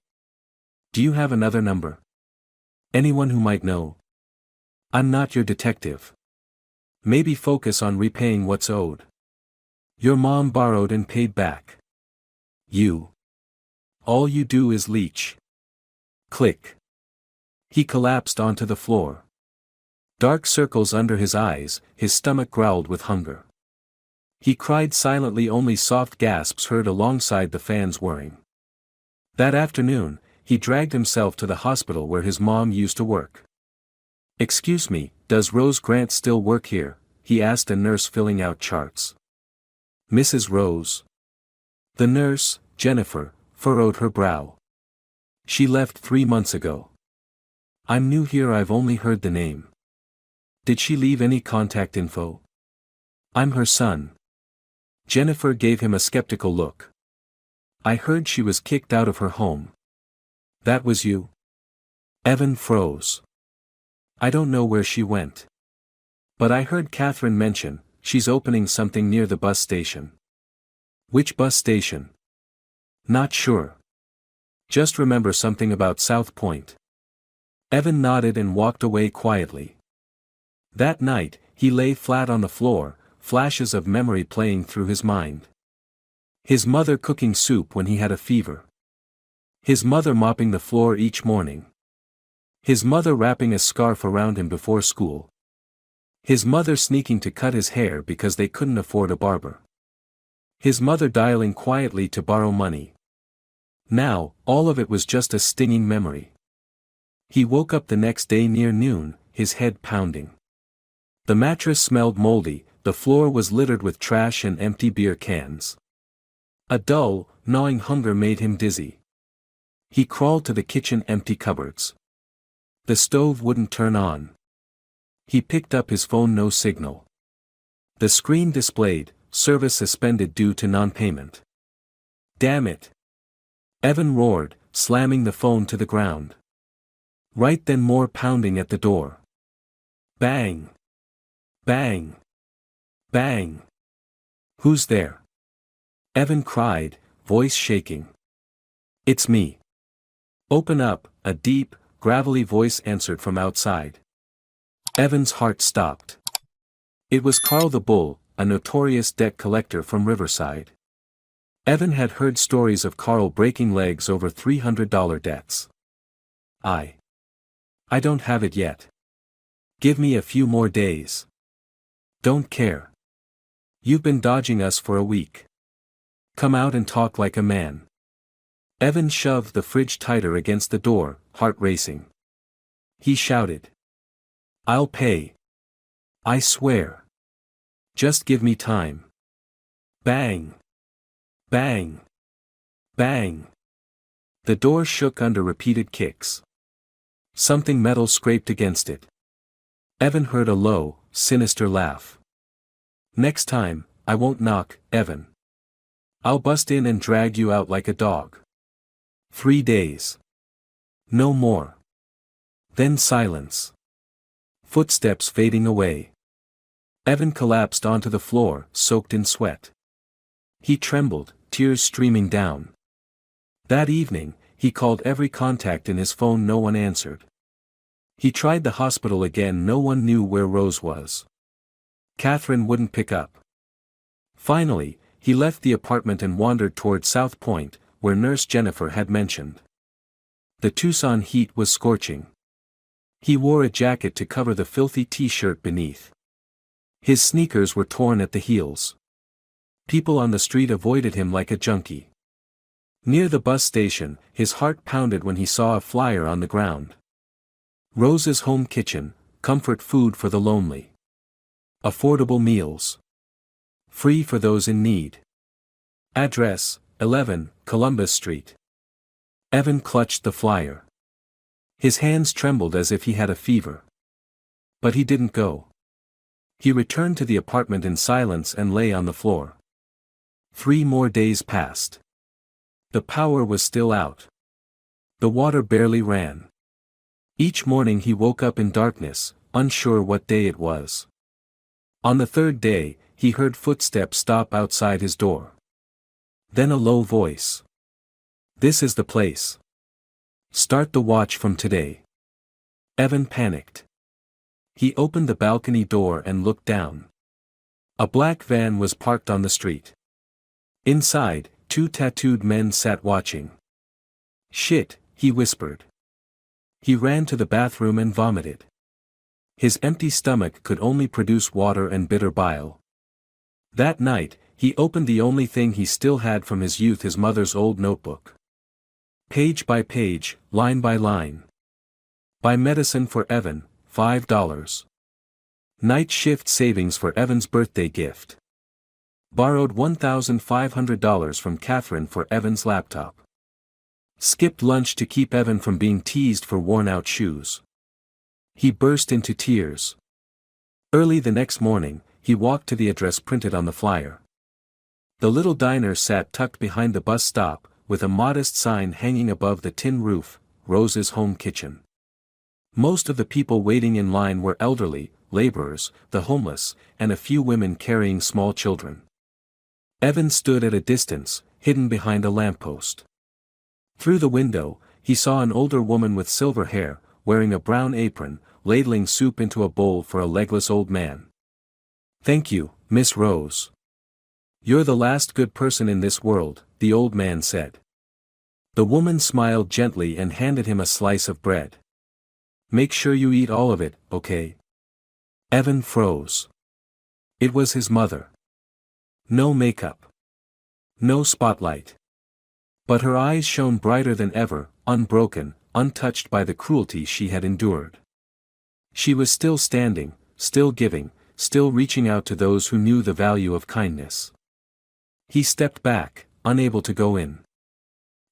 "Do you have another number? Anyone who might know?" "I'm not your detective. Maybe focus on repaying what's owed. Your mom borrowed and paid back. All you do is leech." Click. He collapsed onto the floor. Dark circles under his eyes, his stomach growled with hunger. He cried silently, only soft gasps heard alongside the fans whirring. That afternoon, he dragged himself to the hospital where his mom used to work. "Excuse me, does Rose Grant still work here?" he asked a nurse filling out charts. "Mrs. Rose?" The nurse, Jennifer, furrowed her brow. "She left 3 months ago. I'm new here, I've only heard the name. Did she leave any contact info?" "I'm her son." Jennifer gave him a skeptical look. "I heard she was kicked out of her home." "That was you?" Evan froze. "I don't know where she went. But I heard Catherine mention, she's opening something near the bus station." "Which bus station?" "Not sure. Just remember something about South Point." Evan nodded and walked away quietly. That night, he lay flat on the floor, flashes of memory playing through his mind. His mother cooking soup when he had a fever. His mother mopping the floor each morning. His mother wrapping a scarf around him before school. His mother sneaking to cut his hair because they couldn't afford a barber. His mother dialing quietly to borrow money. Now, all of it was just a stinging memory. He woke up the next day near noon, his head pounding. The mattress smelled moldy, the floor was littered with trash and empty beer cans. A dull, gnawing hunger made him dizzy. He crawled to the kitchen, empty cupboards. The stove wouldn't turn on. He picked up his phone, no signal. The screen displayed, "Service suspended due to non-payment." "Damn it!" Evan roared, slamming the phone to the ground. Right then more pounding at the door. Bang! Bang! Bang! "Who's there?" Evan cried, voice shaking. "It's me." "Open up," a deep, gravelly voice answered from outside. Evan's heart stopped. It was Carl the Bull, a notorious debt collector from Riverside. Evan had heard stories of Carl breaking legs over $300 debts. I don't have it yet. Give me a few more days." "Don't care. You've been dodging us for a week. Come out and talk like a man." Evan shoved the fridge tighter against the door, heart racing. He shouted. "I'll pay. I swear. Just give me time." Bang! Bang! Bang! The door shook under repeated kicks. Something metal scraped against it. Evan heard a low, sinister laugh. "Next time, I won't knock, Evan. I'll bust in and drag you out like a dog. 3 days. No more." Then silence. Footsteps fading away. Evan collapsed onto the floor, soaked in sweat. He trembled, tears streaming down. That evening, he called every contact in his phone, no one answered. He tried the hospital again, no one knew where Rose was. Catherine wouldn't pick up. Finally, he left the apartment and wandered toward South Point, where Nurse Jennifer had mentioned. The Tucson heat was scorching. He wore a jacket to cover the filthy t-shirt beneath. His sneakers were torn at the heels. People on the street avoided him like a junkie. Near the bus station, his heart pounded when he saw a flyer on the ground. Rose's Home Kitchen, comfort food for the lonely. Affordable meals. Free for those in need. Address, 11, Columbus Street. Evan clutched the flyer. His hands trembled as if he had a fever. But he didn't go. He returned to the apartment in silence and lay on the floor. 3 more days passed. The power was still out. The water barely ran. Each morning he woke up in darkness, unsure what day it was. On the 3rd day, he heard footsteps stop outside his door. Then a low voice. "This is the place. Start the watch from today." Evan panicked. He opened the balcony door and looked down. A black van was parked on the street. Inside, 2 tattooed men sat watching. "Shit," he whispered. He ran to the bathroom and vomited. His empty stomach could only produce water and bitter bile. That night, he opened the only thing he still had from his youth, his mother's old notebook. Page by page, line by line. Buy medicine for Evan, $5. Night shift savings for Evan's birthday gift. Borrowed $1,500 from Catherine for Evan's laptop. Skipped lunch to keep Evan from being teased for worn-out shoes. He burst into tears. Early the next morning, he walked to the address printed on the flyer. The little diner sat tucked behind the bus stop, with a modest sign hanging above the tin roof, Rose's Home Kitchen. Most of the people waiting in line were elderly, laborers, the homeless, and a few women carrying small children. Evan stood at a distance, hidden behind a lamppost. Through the window, he saw an older woman with silver hair, wearing a brown apron, ladling soup into a bowl for a legless old man. "Thank you, Miss Rose. You're the last good person in this world," the old man said. The woman smiled gently and handed him a slice of bread. "Make sure you eat all of it, okay?" Evan froze. It was his mother. No makeup. No spotlight. But her eyes shone brighter than ever, unbroken, untouched by the cruelty she had endured. She was still standing, still giving, still reaching out to those who knew the value of kindness. He stepped back, unable to go in.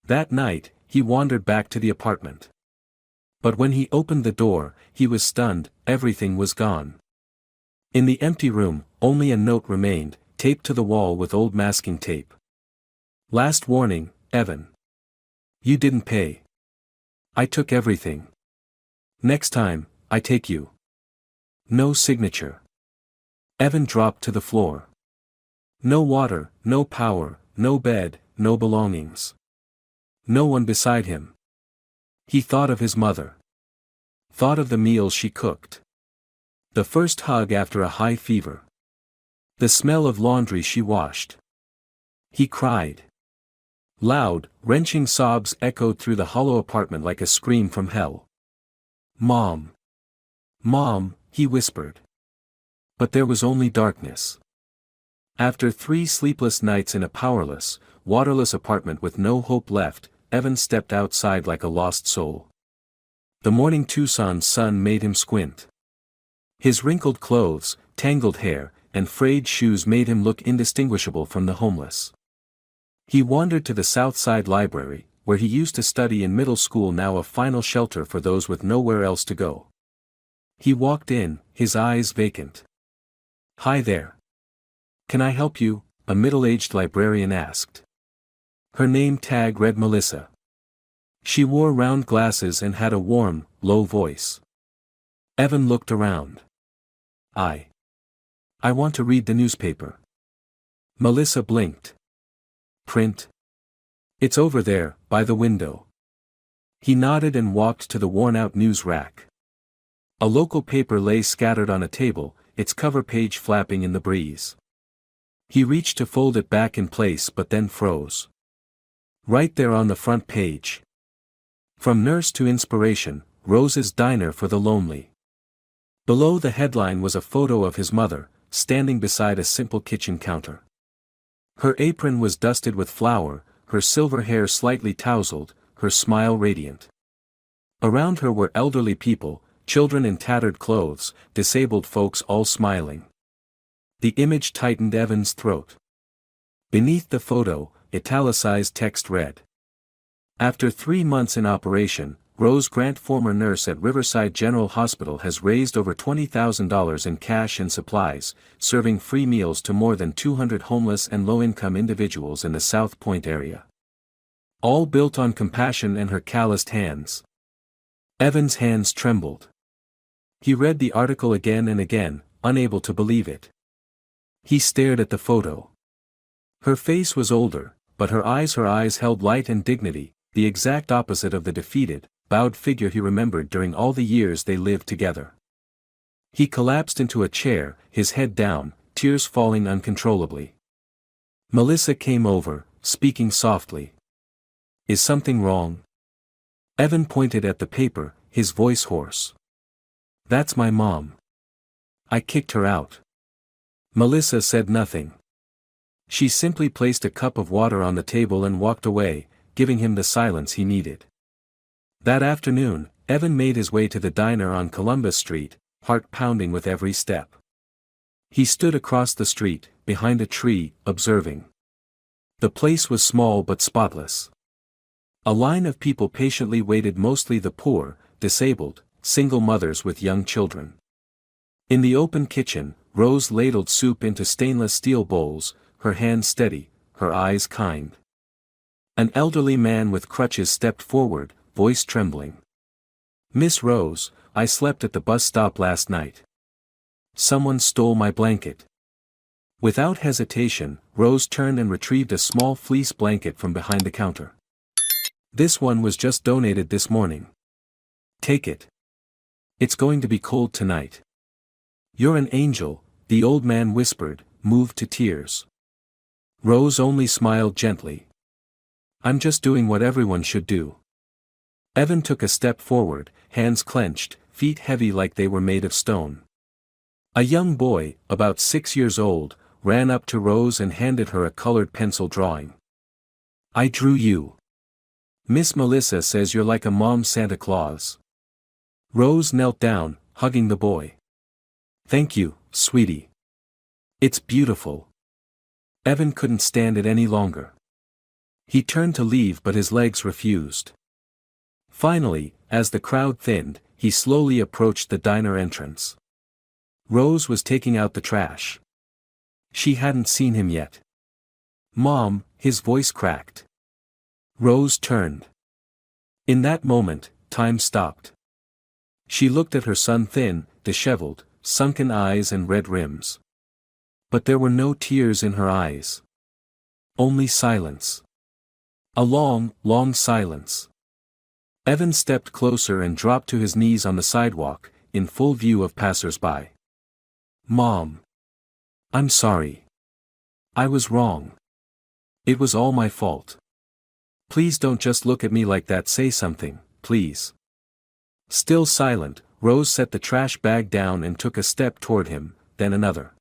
That night, he wandered back to the apartment. But when he opened the door, he was stunned, everything was gone. In the empty room, only a note remained, taped to the wall with old masking tape. "Last warning, Evan. You didn't pay. I took everything. Next time, I take you." No signature. Evan dropped to the floor. No water, no power, no bed, no belongings. No one beside him. He thought of his mother. Thought of the meals she cooked. The first hug after a high fever. The smell of laundry she washed. He cried. Loud, wrenching sobs echoed through the hollow apartment like a scream from hell. "Mom. Mom," he whispered. But there was only darkness. After 3 sleepless nights in a powerless, waterless apartment with no hope left, Evan stepped outside like a lost soul. The morning Tucson sun made him squint. His wrinkled clothes, tangled hair, and frayed shoes made him look indistinguishable from the homeless. He wandered to the South Side Library, where he used to study in middle school, now a final shelter for those with nowhere else to go. He walked in, his eyes vacant. "Hi there. Can I help you?" a middle-aged librarian asked. Her name tag read Melissa. She wore round glasses and had a warm, low voice. Evan looked around. I want to read the newspaper." Melissa blinked. "Print? It's over there, by the window." He nodded and walked to the worn-out news rack. A local paper lay scattered on a table, its cover page flapping in the breeze. He reached to fold it back in place but then froze. Right there on the front page. From Nurse to Inspiration, Rose's Diner for the Lonely. Below the headline was a photo of his mother, standing beside a simple kitchen counter. Her apron was dusted with flour, her silver hair slightly tousled, her smile radiant. Around her were elderly people, children in tattered clothes, disabled folks all smiling. The image tightened Evan's throat. Beneath the photo, italicized text read. After 3 months in operation, Rose Grant, former nurse at Riverside General Hospital, has raised over $20,000 in cash and supplies, serving free meals to more than 200 homeless and low-income individuals in the South Point area. All built on compassion and her calloused hands. Evan's hands trembled. He read the article again and again, unable to believe it. He stared at the photo. Her face was older, but her eyes held light and dignity, the exact opposite of the defeated, bowed figure he remembered during all the years they lived together. He collapsed into a chair, his head down, tears falling uncontrollably. Melissa came over, speaking softly. "Is something wrong?" Evan pointed at the paper, his voice hoarse. "That's my mom. I kicked her out." Melissa said nothing. She simply placed a cup of water on the table and walked away, giving him the silence he needed. That afternoon, Evan made his way to the diner on Columbus Street, heart pounding with every step. He stood across the street, behind a tree, observing. The place was small but spotless. A line of people patiently waited, mostly the poor, disabled, single mothers with young children. In the open kitchen, Rose ladled soup into stainless steel bowls, her hands steady, her eyes kind. An elderly man with crutches stepped forward, voice trembling. "Miss Rose, I slept at the bus stop last night. Someone stole my blanket." Without hesitation, Rose turned and retrieved a small fleece blanket from behind the counter. "This one was just donated this morning. Take it. It's going to be cold tonight." "You're an angel," the old man whispered, moved to tears. Rose only smiled gently. "I'm just doing what everyone should do." Evan took a step forward, hands clenched, feet heavy like they were made of stone. A young boy, about 6 years old, ran up to Rose and handed her a colored pencil drawing. "I drew you. Miss Melissa says you're like a mom Santa Claus." Rose knelt down, hugging the boy. "Thank you, sweetie. It's beautiful." Evan couldn't stand it any longer. He turned to leave, but his legs refused. Finally, as the crowd thinned, he slowly approached the diner entrance. Rose was taking out the trash. She hadn't seen him yet. "Mom," his voice cracked. Rose turned. In that moment, time stopped. She looked at her son, thin, disheveled, sunken eyes and red rims. But there were no tears in her eyes. Only silence. A long, long silence. Evan stepped closer and dropped to his knees on the sidewalk, in full view of passers-by. "Mom. I'm sorry. I was wrong. It was all my fault. Please don't just look at me like that, say something, please." Still silent, Rose set the trash bag down and took a step toward him, then another.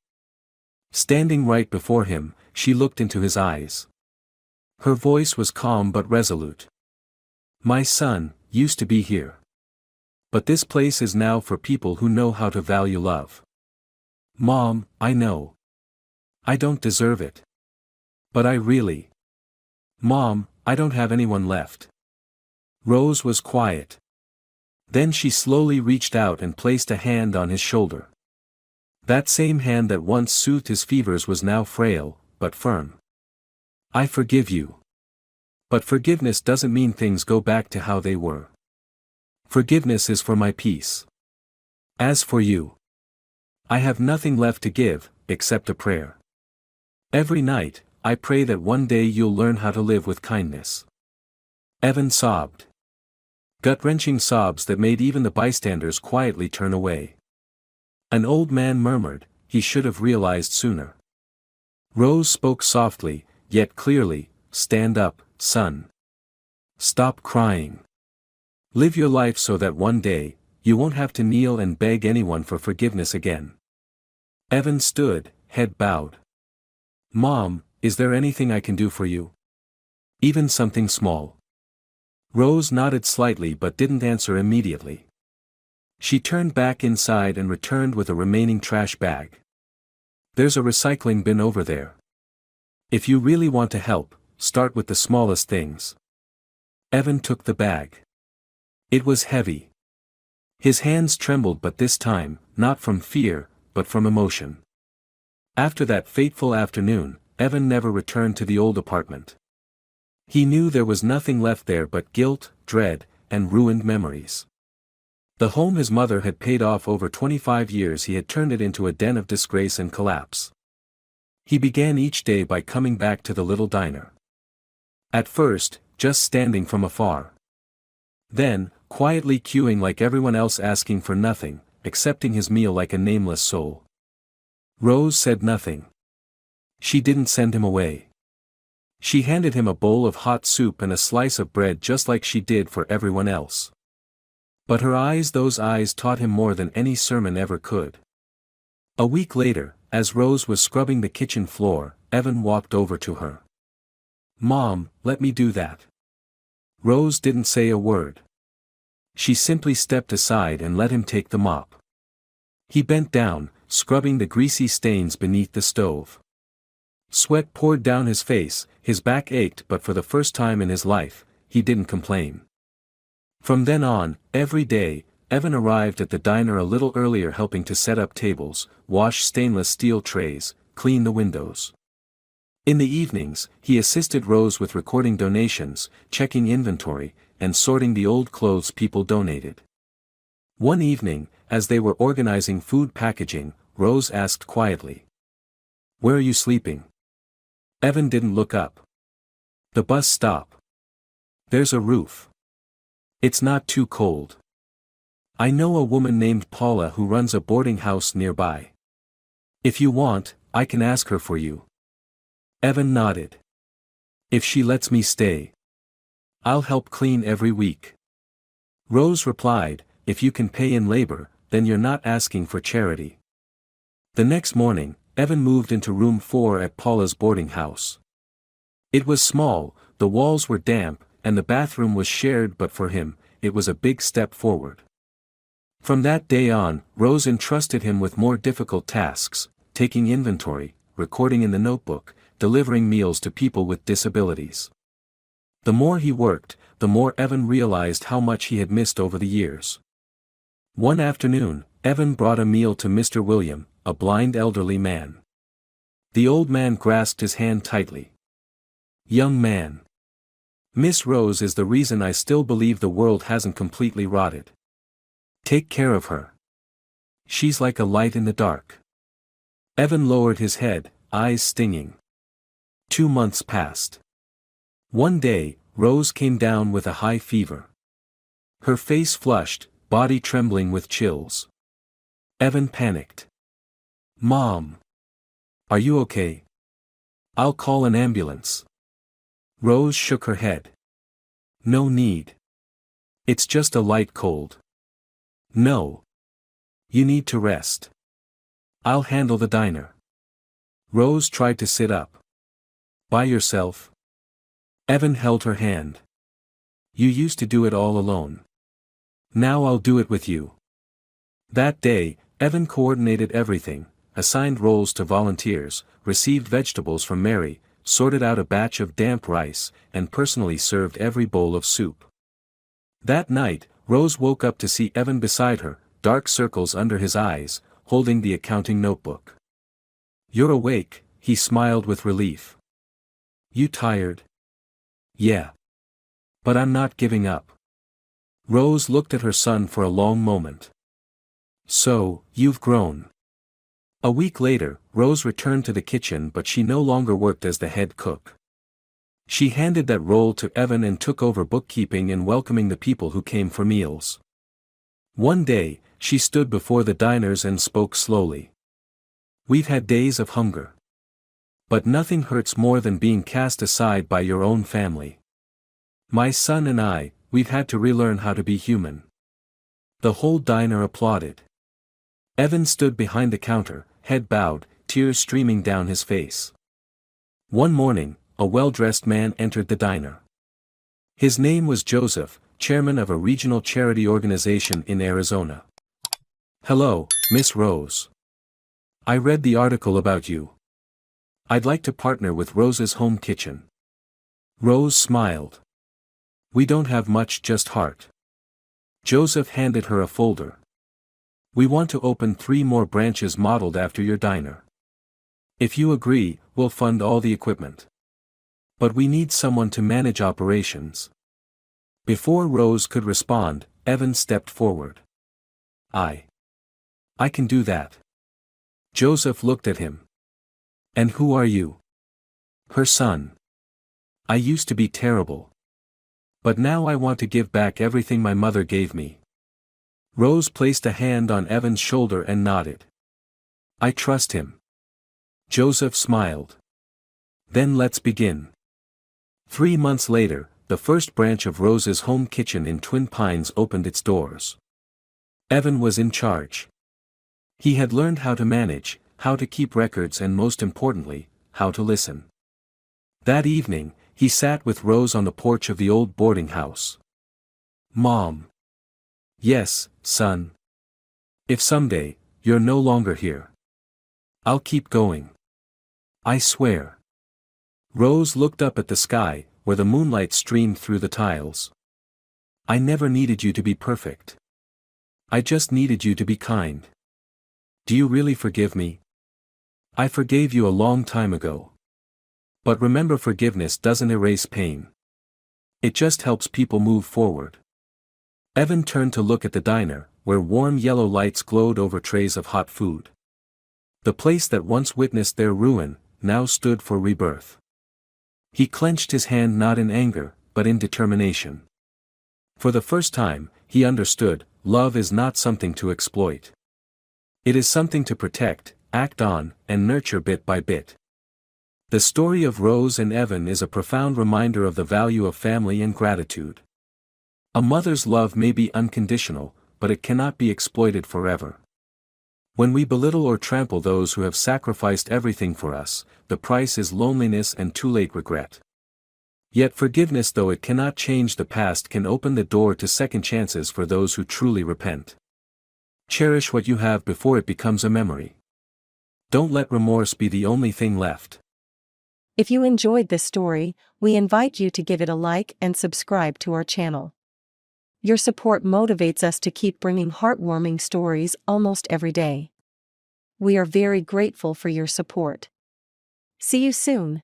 Standing right before him, she looked into his eyes. Her voice was calm but resolute. "My son used to be here. But this place is now for people who know how to value love. Mom, I know. I don't deserve it. But I really. Mom, I don't have anyone left." Rose was quiet. Then she slowly reached out and placed a hand on his shoulder. That same hand that once soothed his fevers was now frail, but firm. "I forgive you. But forgiveness doesn't mean things go back to how they were. Forgiveness is for my peace. As for you, I have nothing left to give, except a prayer. Every night, I pray that one day you'll learn how to live with kindness." Evan sobbed. Gut-wrenching sobs that made even the bystanders quietly turn away. An old man murmured, "He should have realized sooner." Rose spoke softly, yet clearly, "Stand up, son. Stop crying. Live your life so that one day, you won't have to kneel and beg anyone for forgiveness again. Evan stood, head bowed. Mom, is there anything I can do for you? Even something small. Rose nodded slightly but didn't answer immediately. She turned back inside and returned with a remaining trash bag. There's a recycling bin over there. If you really want to help, start with the smallest things. Evan took the bag. It was heavy. His hands trembled, but this time, not from fear, but from emotion. After that fateful afternoon, Evan never returned to the old apartment. He knew there was nothing left there but guilt, dread, and ruined memories. The home his mother had paid off over 25 years, he had turned it into a den of disgrace and collapse. He began each day by coming back to the little diner. At first, just standing from afar. Then, quietly queuing like everyone else, asking for nothing, accepting his meal like a nameless soul. Rose said nothing. She didn't send him away. She handed him a bowl of hot soup and a slice of bread just like she did for everyone else. But her eyes, those eyes taught him more than any sermon ever could. A week later, as Rose was scrubbing the kitchen floor, Evan walked over to her. Mom, let me do that. Rose didn't say a word. She simply stepped aside and let him take the mop. He bent down, scrubbing the greasy stains beneath the stove. Sweat poured down his face, his back ached, but for the first time in his life, he didn't complain. From then on, every day, Evan arrived at the diner a little earlier, helping to set up tables, wash stainless steel trays, clean the windows. In the evenings, he assisted Rose with recording donations, checking inventory, and sorting the old clothes people donated. One evening, as they were organizing food packaging, Rose asked quietly, "Where are you sleeping?" Evan didn't look up. "The bus stop. There's a roof. It's not too cold. I know a woman named Paula who runs a boarding house nearby. If you want, I can ask her for you." Evan nodded. "If she lets me stay, I'll help clean every week." Rose replied, "If you can pay in labor, then you're not asking for charity." The next morning, Evan moved into room 4 at Paula's boarding house. It was small, the walls were damp, and the bathroom was shared, but for him, it was a big step forward. From that day on, Rose entrusted him with more difficult tasks, taking inventory, recording in the notebook, delivering meals to people with disabilities. The more he worked, the more Evan realized how much he had missed over the years. One afternoon, Evan brought a meal to Mr. William, a blind elderly man. The old man grasped his hand tightly. "Young man. Miss Rose is the reason I still believe the world hasn't completely rotted. Take care of her. She's like a light in the dark." Evan lowered his head, eyes stinging. 2 months passed. One day, Rose came down with a high fever. Her face flushed, body trembling with chills. Evan panicked. "Mom. Are you okay? I'll call an ambulance." Rose shook her head. "No need. It's just a light cold." "No. You need to rest. I'll handle the diner." Rose tried to sit up. "By yourself?" Evan held her hand. "You used to do it all alone. Now I'll do it with you." That day, Evan coordinated everything, assigned roles to volunteers, received vegetables from Mary, sorted out a batch of damp rice, and personally served every bowl of soup. That night, Rose woke up to see Evan beside her, dark circles under his eyes, holding the accounting notebook. "You're awake," he smiled with relief. "You tired?" "Yeah. But I'm not giving up." Rose looked at her son for a long moment. "So, you've grown." A week later, Rose returned to the kitchen, but she no longer worked as the head cook. She handed that role to Evan and took over bookkeeping and welcoming the people who came for meals. One day, she stood before the diners and spoke slowly. "We've had days of hunger. But nothing hurts more than being cast aside by your own family. My son and we've had to relearn how to be human. The whole diner applauded. Evan stood behind the counter, head bowed, tears streaming down his face. One morning, a well-dressed man entered the diner. His name was Joseph, chairman of a regional charity organization in Arizona. "Hello, Miss Rose. I read the article about you. I'd like to partner with Rose's Home Kitchen." Rose smiled. "We don't have much, just heart." Joseph handed her a folder. "We want to open 3 more branches modeled after your diner. If you agree, we'll fund all the equipment. But we need someone to manage operations." Before Rose could respond, Evan stepped forward. I can do that." Joseph looked at him. "And who are you?" "Her son. I used to be terrible. But now I want to give back everything my mother gave me." Rose placed a hand on Evan's shoulder and nodded. "I trust him." Joseph smiled. "Then let's begin." 3 months later, the first branch of Rose's Home Kitchen in Twin Pines opened its doors. Evan was in charge. He had learned how to manage, how to keep records, and most importantly, how to listen. That evening, he sat with Rose on the porch of the old boarding house. "Mom." "Yes, son. If someday, you're no longer here, I'll keep going. I swear." Rose looked up at the sky, where the moonlight streamed through the tiles. "I never needed you to be perfect. I just needed you to be kind. Do you really forgive me?" "I forgave you a long time ago. But remember, forgiveness doesn't erase pain. It just helps people move forward." Evan turned to look at the diner, where warm yellow lights glowed over trays of hot food. The place that once witnessed their ruin, now stood for rebirth. He clenched his hand not in anger, but in determination. For the first time, he understood, love is not something to exploit. It is something to protect, act on, and nurture bit by bit. The story of Rose and Evan is a profound reminder of the value of family and gratitude. A mother's love may be unconditional, but it cannot be exploited forever. When we belittle or trample those who have sacrificed everything for us, the price is loneliness and too late regret. Yet forgiveness, though it cannot change the past, can open the door to second chances for those who truly repent. Cherish what you have before it becomes a memory. Don't let remorse be the only thing left. If you enjoyed this story, we invite you to give it a like and subscribe to our channel. Your support motivates us to keep bringing heartwarming stories almost every day. We are very grateful for your support. See you soon.